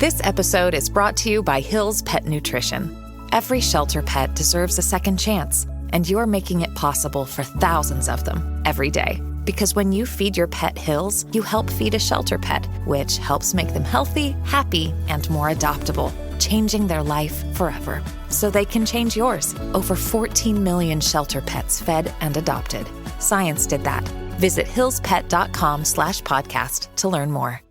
This episode is brought to you by Hill's Pet Nutrition. Every shelter pet deserves a second chance, and you're making it possible for thousands of them every day. Because when you feed your pet Hill's, you help feed a shelter pet, which helps make them healthy, happy, and more adoptable, changing their life forever. So they can change yours. Over 14 million shelter pets fed and adopted. Science did that. Visit hillspet.com/podcast to learn more.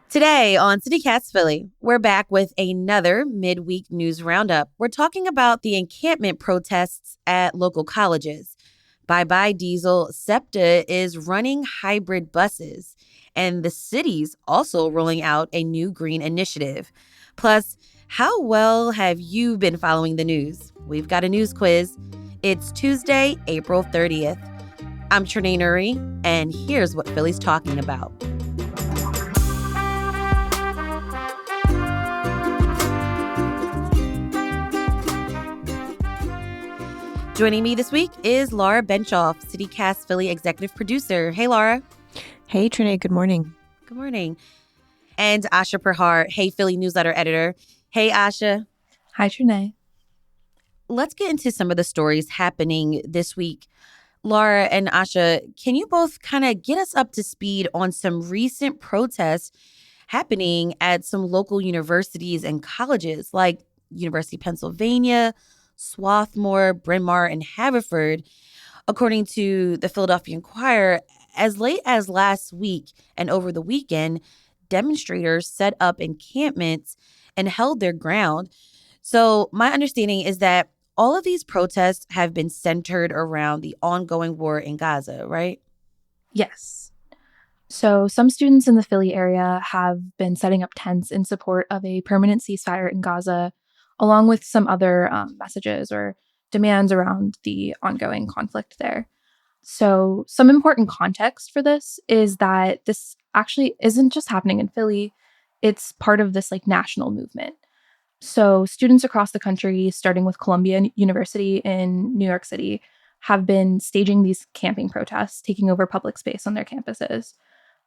Today on CityCast Philly, we're back with another midweek news roundup. We're talking about the encampment protests at local colleges. Bye-bye diesel, SEPTA is running hybrid buses, and the city's also rolling out a new green initiative. Plus, how well have you been following the news? We've got a news quiz. It's Tuesday, April 30th. I'm Trenae Nuri, and here's what Philly's talking about. Joining me this week is Laura Benshoff, CityCast Philly executive producer. Hey, Laura. Hey, Trenae. Good morning. Good morning. And Asha Prihar, Hey Philly newsletter editor. Hey, Asha. Hi, Trenae. Let's get into some of the stories happening this week. Laura and Asha, can you both kind of get us up to speed on some recent protests happening at some local universities and colleges like University of Pennsylvania, Swarthmore, Bryn Mawr, and Haverford? According to the Philadelphia Inquirer, as late as last week and over the weekend, demonstrators set up encampments and held their ground. So my understanding is that all of these protests have been centered around the ongoing war in Gaza, right? Yes. So some students in the Philly area have been setting up tents in support of a permanent ceasefire in Gaza, along with some other messages or demands around the ongoing conflict there. So some important context for this is that this actually isn't just happening in Philly. It's part of this national movement. So students across the country, starting with Columbia University in New York City, have been staging these camping protests, taking over public space on their campuses.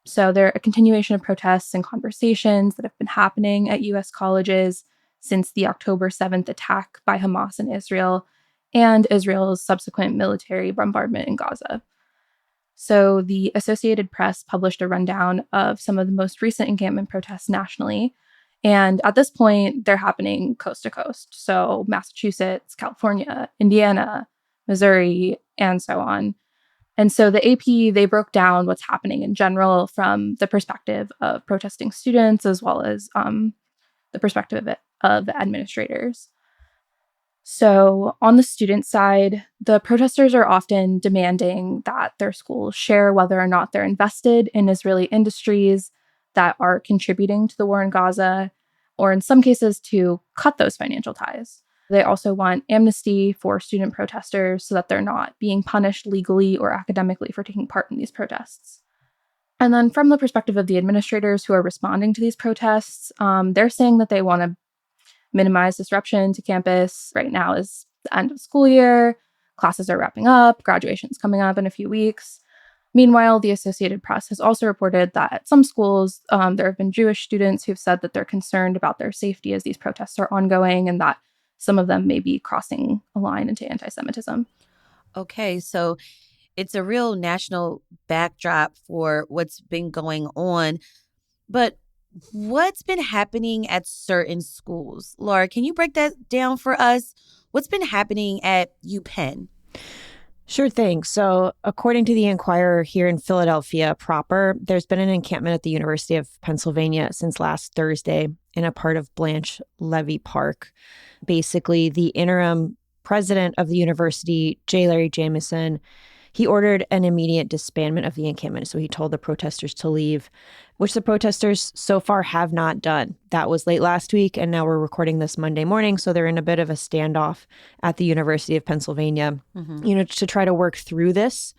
So they're a continuation of protests and conversations that have been happening at U.S. colleges since the October 7th attack by Hamas in Israel and Israel's subsequent military bombardment in Gaza. So the Associated Press published a rundown of some of the most recent encampment protests nationally. And at this point, they're happening coast to coast. So Massachusetts, California, Indiana, Missouri, and so on. And so the AP, they broke down what's happening in general from the perspective of protesting students as well as the perspective of the administrators. So on the student side, the protesters are often demanding that their schools share whether or not they're invested in Israeli industries that are contributing to the war in Gaza, or in some cases to cut those financial ties. They also want amnesty for student protesters so that they're not being punished legally or academically for taking part in these protests. And then from the perspective of the administrators who are responding to these protests, they're saying that they want to minimize disruption to campus. Right now is the end of school year. Classes are wrapping up. Graduation's coming up in a few weeks. Meanwhile, the Associated Press has also reported that at some schools, there have been Jewish students who've said that they're concerned about their safety as these protests are ongoing and that some of them may be crossing a line into anti-Semitism. Okay, so it's a real national backdrop for what's been going on. But what's been happening at certain schools? Laura, can you break that down for us? What's been happening at UPenn? Sure thing. So according to the Inquirer here in Philadelphia proper, there's been an encampment at the University of Pennsylvania since last Thursday in a part of Blanche Levy Park. Basically, the interim president of the university, J. Larry Jamieson, he ordered an immediate disbandment of the encampment. So he told the protesters to leave, which the protesters so far have not done. That was late last week, and now we're recording this Monday morning. So they're in a bit of a standoff at the University of Pennsylvania, to try to work through this.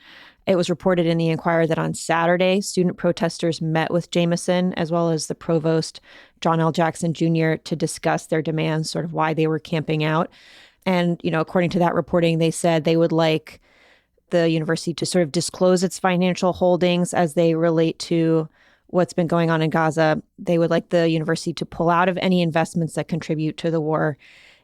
It was reported in the Inquirer that on Saturday, student protesters met with Jamieson as well as the provost, John L. Jackson Jr., to discuss their demands, sort of why they were camping out. And, according to that reporting, they said they would like the university to sort of disclose its financial holdings as they relate to what's been going on in Gaza. They would like the university to pull out of any investments that contribute to the war.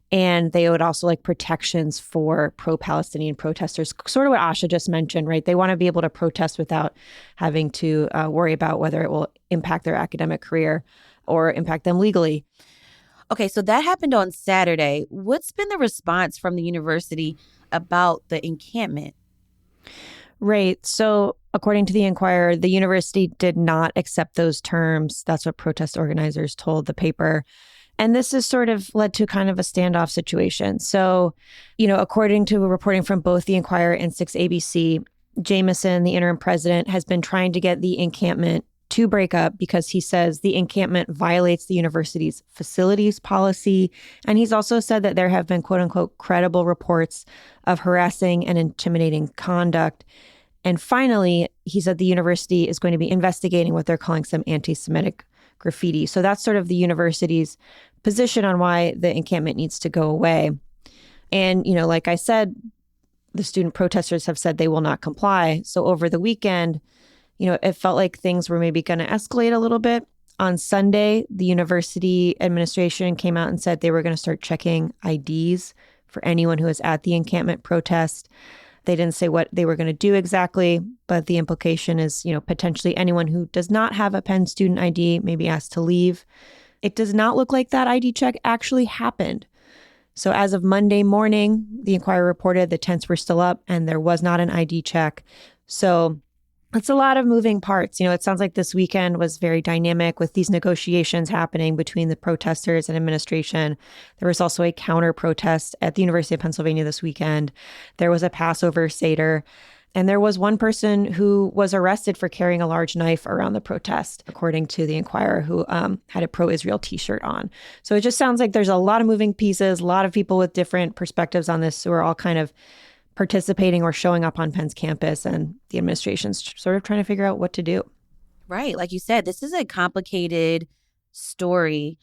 And they would also like protections for pro-Palestinian protesters, sort of what Asha just mentioned, right? They want to be able to protest without having to worry about whether it will impact their academic career or impact them legally. Okay, so that happened on Saturday. What's been the response from the university about the encampment? Right. So according to the Enquirer, the university did not accept those terms. That's what protest organizers told the paper. And this has sort of led to kind of a standoff situation. So, according to reporting from both the Enquirer and 6ABC, Jameson, the interim president, has been trying to get the encampment to break up because he says the encampment violates the university's facilities policy. And he's also said that there have been, quote unquote, credible reports of harassing and intimidating conduct. And finally, he said the university is going to be investigating what they're calling some anti-Semitic graffiti. So that's sort of the university's position on why the encampment needs to go away. And, like I said, the student protesters have said they will not comply. So over the weekend, it felt like things were maybe going to escalate a little bit. On Sunday, the university administration came out and said they were going to start checking IDs for anyone who was at the encampment protest. They didn't say what they were going to do exactly, but the implication is, potentially anyone who does not have a Penn student ID may be asked to leave. It does not look like that ID check actually happened. So as of Monday morning, the Enquirer reported the tents were still up and there was not an ID check. So it's a lot of moving parts. It sounds like this weekend was very dynamic with these negotiations happening between the protesters and administration. There was also a counter protest at the University of Pennsylvania this weekend. There was a Passover Seder. And there was one person who was arrested for carrying a large knife around the protest, according to the Enquirer, who had a pro-Israel T-shirt on. So it just sounds like there's a lot of moving pieces, a lot of people with different perspectives on this who are all kind of participating or showing up on Penn's campus, and the administration's sort of trying to figure out what to do. Right. Like you said, this is a complicated story.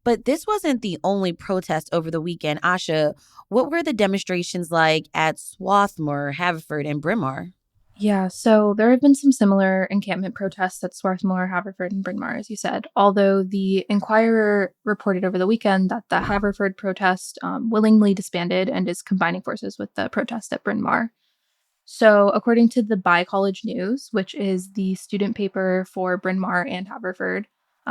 But this wasn't the only protest over the weekend. Asha, what were the demonstrations like at Swarthmore, Haverford, and Bryn Mawr? Yeah, so there have been some similar encampment protests at Swarthmore, Haverford, and Bryn Mawr, as you said, although the Enquirer reported over the weekend that the Haverford protest willingly disbanded and is combining forces with the protest at Bryn Mawr. So according to the Bi-College News, which is the student paper for Bryn Mawr and Haverford,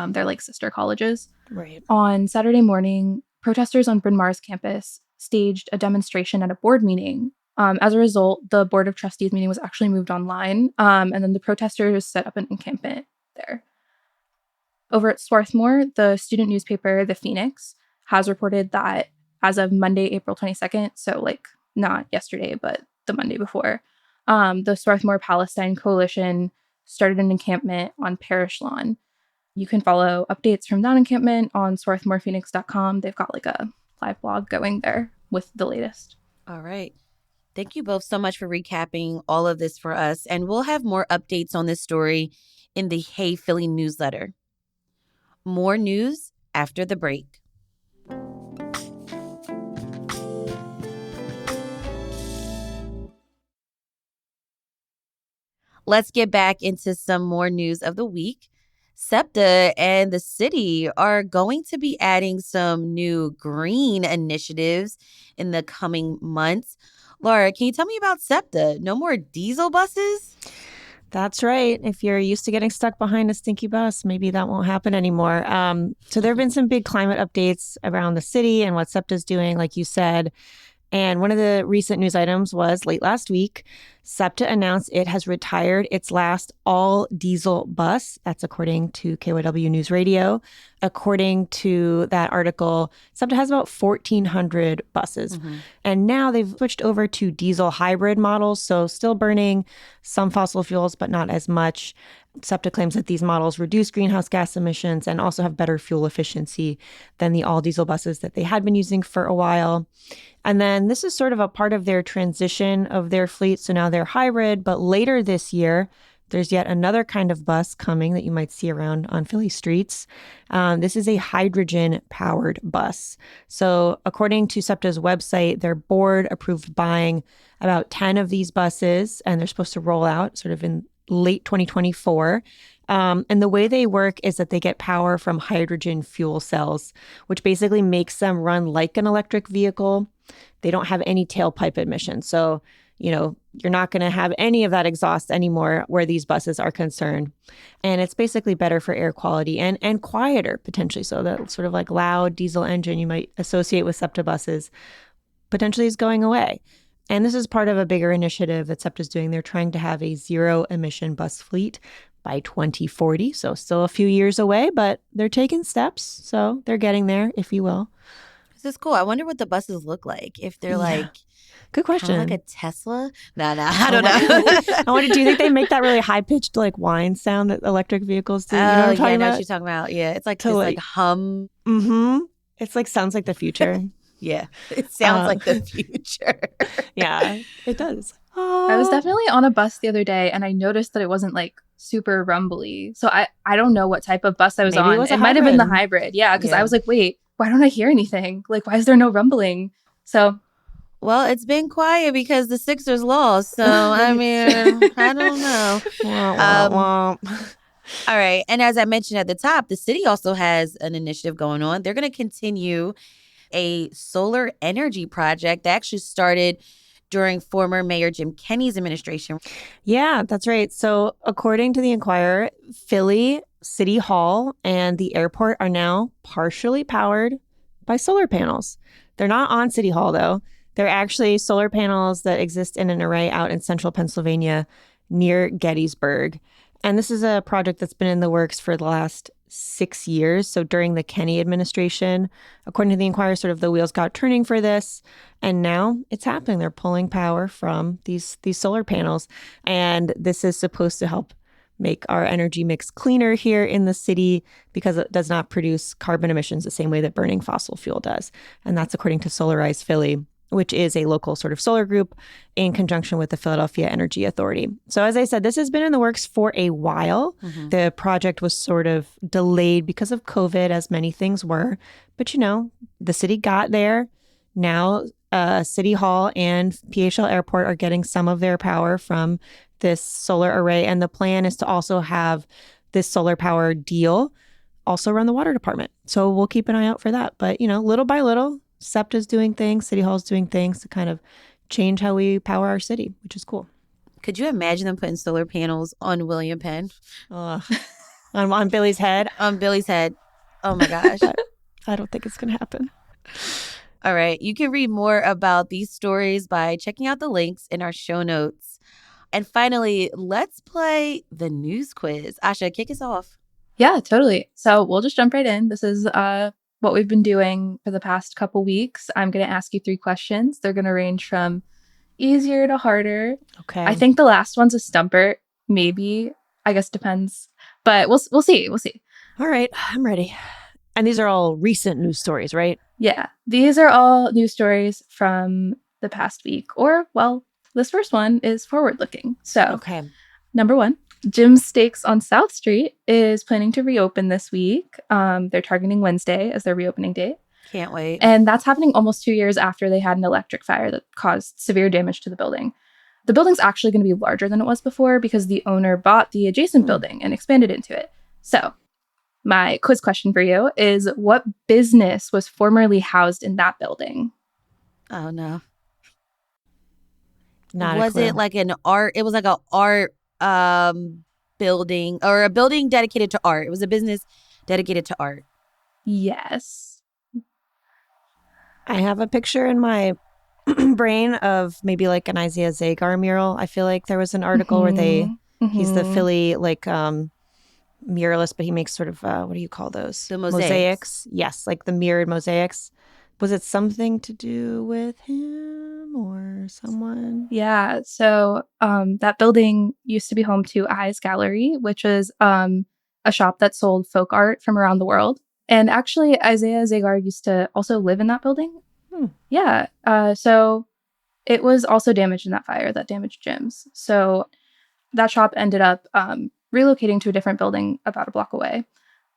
they're like sister colleges. Right. On Saturday morning, protesters on Bryn Mawr's campus staged a demonstration at a board meeting. As a result, the Board of Trustees meeting was actually moved online, and then the protesters set up an encampment there. Over at Swarthmore, the student newspaper, The Phoenix, has reported that as of Monday, April 22nd, so like not yesterday, but the Monday before, the Swarthmore Palestine Coalition started an encampment on Parish Lawn. You can follow updates from that encampment on swarthmorephoenix.com. They've got like a live blog going there with the latest. All right. Thank you both so much for recapping all of this for us. And we'll have more updates on this story in the Hey Philly newsletter. More news after the break. Let's get back into some more news of the week. SEPTA and the city are going to be adding some new green initiatives in the coming months. Laura, can you tell me about SEPTA? No more diesel buses? That's right. If you're used to getting stuck behind a stinky bus, maybe that won't happen anymore. So there have been some big climate updates around the city and what SEPTA is doing, like you said. And one of the recent news items was late last week, SEPTA announced it has retired its last all-diesel bus. That's according to KYW News Radio. According to that article, SEPTA has about 1,400 buses. Mm-hmm. And now they've switched over to diesel hybrid models, so still burning some fossil fuels, but not as much. SEPTA claims that these models reduce greenhouse gas emissions and also have better fuel efficiency than the all-diesel buses that they had been using for a while. And then this is sort of a part of their transition of their fleet. So now they're hybrid, but later this year, there's yet another kind of bus coming that you might see around on Philly streets. This is a hydrogen-powered bus. So according to SEPTA's website, their board approved buying about 10 of these buses, and they're supposed to roll out sort of in late 2024. And the way they work is that they get power from hydrogen fuel cells, which basically makes them run like an electric vehicle. They don't have any tailpipe emissions. So, you're not going to have any of that exhaust anymore where these buses are concerned. And it's basically better for air quality and quieter potentially. So that sort of like loud diesel engine you might associate with SEPTA buses potentially is going away. And this is part of a bigger initiative that SEPTA is doing. They're trying to have a zero emission bus fleet by 2040. So still a few years away, but they're taking steps. So they're getting there, if you will. This is cool. I wonder what the buses look like. If they're like, good question. Like a Tesla? No, I don't know. I wonder, do you think they make that really high pitched like whine sound that electric vehicles do? You know what I'm talking I know about? what you're talking about. Yeah, it's like this like hum. Mm-hmm. It's like sounds like the future. Yeah, it sounds like the future. Yeah, it does. I was definitely on a bus the other day and I noticed that it wasn't like super rumbly. So I don't know what type of bus I was on. It might have been the hybrid. Yeah, because I was like, wait, why don't I hear anything? Like, why is there no rumbling? So, well, it's been quiet because the Sixers lost. So, I mean, I don't know. All right. And as I mentioned at the top, the city also has an initiative going on. They're going to continue a solar energy project that actually started during former Mayor Jim Kenney's administration. Yeah, that's right. So according to the Enquirer, Philly City Hall and the airport are now partially powered by solar panels. They're not on City Hall, though. They're actually solar panels that exist in an array out in central Pennsylvania near Gettysburg. And this is a project that's been in the works for the last 6 years. So during the Kenney administration, according to the Enquirer, sort of the wheels got turning for this. And now it's happening. They're pulling power from these solar panels. And this is supposed to help make our energy mix cleaner here in the city because it does not produce carbon emissions the same way that burning fossil fuel does. And that's according to Solarize Philly, which is a local sort of solar group in conjunction with the Philadelphia Energy Authority. So as I said, this has been in the works for a while. Mm-hmm. The project was sort of delayed because of COVID, as many things were. But, the city got there. Now, City Hall and PHL Airport are getting some of their power from this solar array. And the plan is to also have this solar power deal also run the water department. So we'll keep an eye out for that. But, little by little, SEPTA's doing things, City Hall's doing things to kind of change how we power our city, which is cool. Could you imagine them putting solar panels on William Penn? On Billy's head? On Billy's head. Oh, my gosh. I don't think it's going to happen. All right. You can read more about these stories by checking out the links in our show notes. And finally, let's play the news quiz. Asha, kick us off. Yeah, totally. So we'll just jump right in. This is what we've been doing for the past couple weeks. I'm going to ask you 3 questions. They're going to range from easier to harder. Okay. I think the last one's a stumper. Maybe. I guess depends. But we'll see. We'll see. All right. I'm ready. And these are all recent news stories, right? Yeah. These are all news stories from the past week. Or, well, this first one is forward-looking. So, okay. Number 1. Jim's Steaks on South Street is planning to reopen this week. They're targeting Wednesday as their reopening date. Can't wait. And that's happening almost 2 years after they had an electric fire that caused severe damage to the building. The building's actually going to be larger than it was before because the owner bought the adjacent building and expanded into it. So, my quiz question for you is, what business was formerly housed in that building? Oh, no. Not was it like an art? It was like an art building or a building dedicated to art. It was a business dedicated to art. Yes. I have a picture in my brain of maybe like an Isaiah Zagar mural. I feel like there was an article where he's the Philly muralist, but he makes sort of what do you call those? The mosaics. Yes, like the mirrored mosaics. Was it something to do with him or someone? Yeah. So that building used to be home to Eyes Gallery, which is a shop that sold folk art from around the world. And actually, Isaiah Zagar used to also live in that building. Yeah. So it was also damaged in that fire that damaged Jim's. So that shop ended up relocating to a different building about a block away.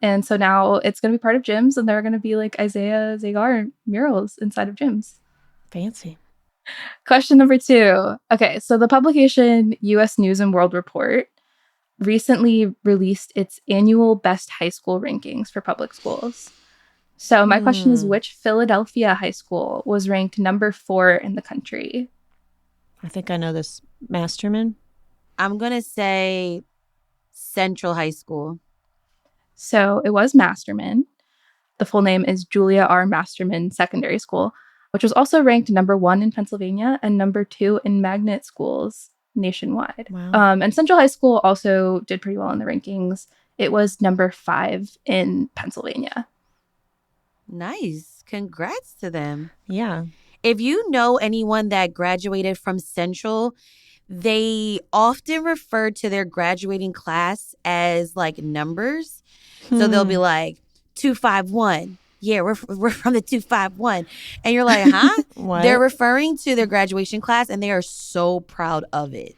And so now it's going to be part of Jim's, and there are going to be like Isaiah Zagar murals inside of Jim's. Fancy. Question number 2. Okay, so the publication U.S. News and World Report recently released its annual best high school rankings for public schools. So my question is, which Philadelphia high school was ranked number 4 in the country? I think I know this. Masterman? I'm going to say Central High School. So it was Masterman. The full name is Julia R. Masterman Secondary School, which was also ranked number 1 in Pennsylvania and number 2 in magnet schools nationwide. Wow. And Central High School also did pretty well in the rankings. It was number 5 in Pennsylvania. Nice. Congrats to them. Yeah. If you know anyone that graduated from Central, they often refer to their graduating class as like numbers. So they'll be like 251. Yeah, we're from the 251. And you're like, huh? What? They're referring to their graduation class and they are so proud of it.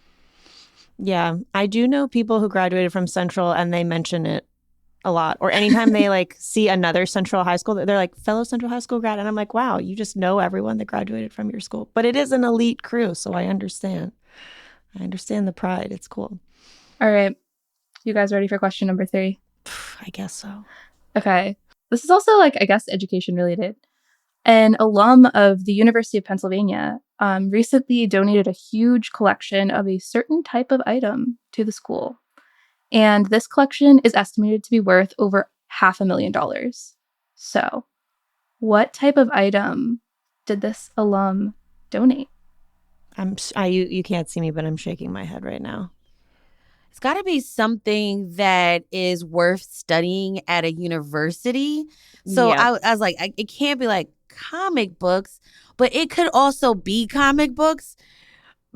Yeah. I do know people who graduated from Central and they mention it a lot. Or anytime they like see another Central High School, they're like, fellow Central High School grad. And I'm like, wow, you just know everyone that graduated from your school. But it is an elite crew, so I understand. I understand the pride. It's cool. All right. You guys ready for question number 3? I guess so. Okay. This is also like, I guess, education related. An alum of the University of Pennsylvania recently donated a huge collection of a certain type of item to the school. And this collection is estimated to be worth over $500,000. So, what type of item did this alum donate? You can't see me, but I'm shaking my head right now. It's got to be something that is worth studying at a university. So Yeah. I was like, it can't be like comic books, but it could also be comic books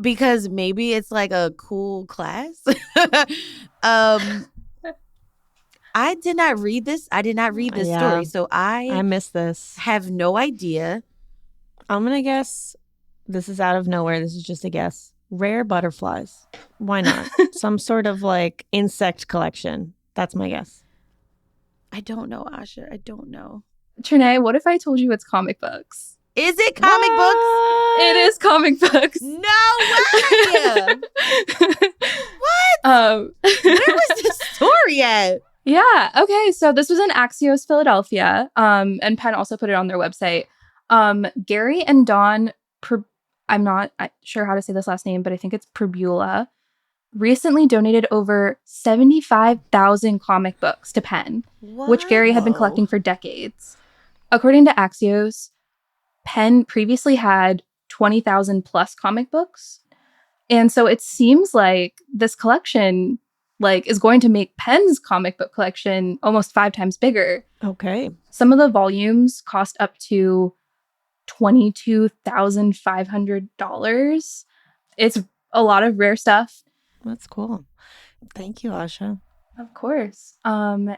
because maybe it's like a cool class. I did not read this. I did not read this Yeah. story. So I missed this. have no idea. I'm going to guess this is out of nowhere. This is just a guess. Rare butterflies. Why not? Some sort of like insect collection. That's my guess. I don't know, Asha. I don't know. Trenae, what if I told you it's comic books? Is it comic books? It is comic books. No way! What? Um, Where was this story at? Yeah. Okay. So this was in Axios, Philadelphia. And Penn also put it on their website. Gary and Dawn, I'm not sure how to say this last name, but I think it's Probula, recently donated over 75,000 comic books to Penn, which Gary had been collecting for decades. According to Axios, Penn previously had 20,000 plus comic books. And so it seems like this collection is going to make Penn's comic book collection almost 5 times bigger. Okay. Some of the volumes cost up to $22,500. It's a lot of rare stuff. That's cool. Thank you, Asha. Of course. And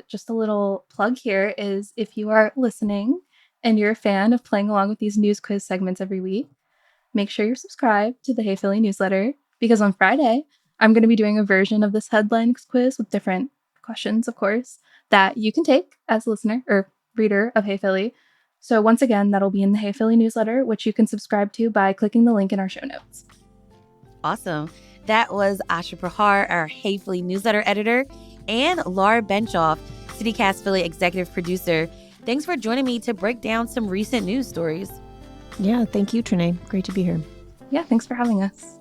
just a little plug here is if you are listening and you're a fan of playing along with these news quiz segments every week, make sure you're subscribed to the Hey Philly newsletter, because on Friday, I'm going to be doing a version of this headlines quiz with different questions, of course, that you can take as a listener or reader of Hey Philly. So once again, that'll be in the Hey Philly newsletter, which you can subscribe to by clicking the link in our show notes. Awesome. That was Asha Prihar, our Hey Philly newsletter editor, and Laura Benshoff, CityCast Philly executive producer. Thanks for joining me to break down some recent news stories. Yeah, thank you, Trenae. Great to be here. Yeah, thanks for having us.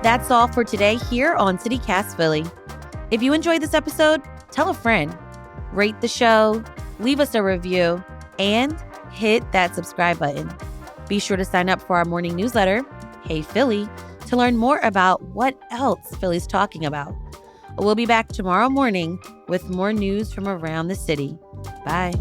That's all for today here on CityCast Philly. If you enjoyed this episode, tell a friend, rate the show, leave us a review, and hit that subscribe button. Be sure to sign up for our morning newsletter, Hey Philly, to learn more about what else Philly's talking about. We'll be back tomorrow morning with more news from around the city. Bye.